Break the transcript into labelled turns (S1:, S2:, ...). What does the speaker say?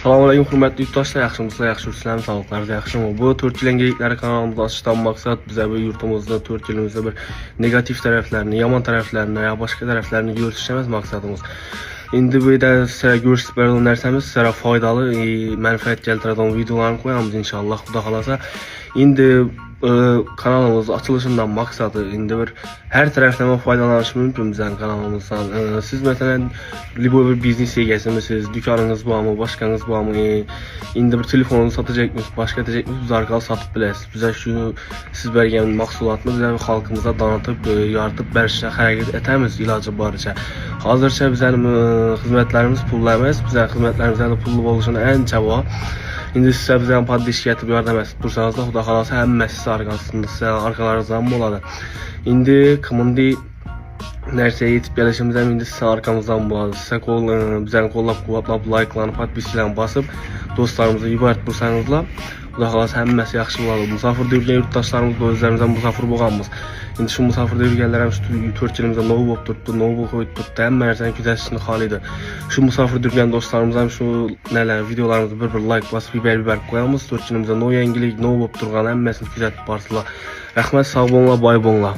S1: Selamünaleyküm hürmetli yurttaşlar, yaxşımızlar, yaxşı ürsülərim, sağlıqlarınız yaxşımı? Bu 4 ilin gedikləri kanalımızda açışdan maksat bizə bir yurtumuzda 4 ilimizdə bir negatif tərəflərini, yaman tərəflərini ya başqa tərəflərini göstərməz maksadımız. İndi bu da sizə göstərib verən nərsəmiz sizə faydalı, mənfəət gəldirən videolarını qoyamız inşallah xuda xalasa. İndi kanalımız açılışından maksadı indi bir her tərəfləmə faydalanış mümkün bizden kanalımızdan. Siz məsələn bir biznes yegesiniz, dükkanınız var mı, başkanız var mı? İndi bir telefonu satacaqmısınız, başqa edəcəksiniz, biz arqalı satıb biləsiniz. Bizə şu siz bərgəmin mahsulatını bizə xalqımıza danıtıb, yaratıb bərşə xərəkət etəmiz ilacı barıca. Hazırca bizə xidmətlərimiz pullu emas, bizə xidmətlərimizdə də pullu oluşun ən çaba. İndi sizə bizdən paddiş gətirib yardım etib dursanız da xuda xalasa həmmə sizə arqasında, sizə arqalarınızdan mı oladı? İndi kımındi nərsə yetib gəlişimizdən indi sizə arkamızdan buladı. Sizə bizən qollab, quvvatlab, like'lanıb, paddişlən basıb dostlarımıza yuvarıb dursanızla xuda xalasa həmməsi yaxşı buladı. Musafir dövgən yurttaşlarımız da özlərimizdən musafir boğanmız. İndi şu musafir dövgənlərəm şu 4 ilimizdə novu olub durdu, novu qoyub durdu, həmmə nərsənin güzəşçini xalidir. Şu musafir dövgən dostlarımızdan şu nələr videolarımızı bir like basıb biber qoyamız. 4 ilimizdə novu yəngilik, novu olub durğan həmməsini güzətib barsıla. Rəhmət, sağ olunla, bay olunla.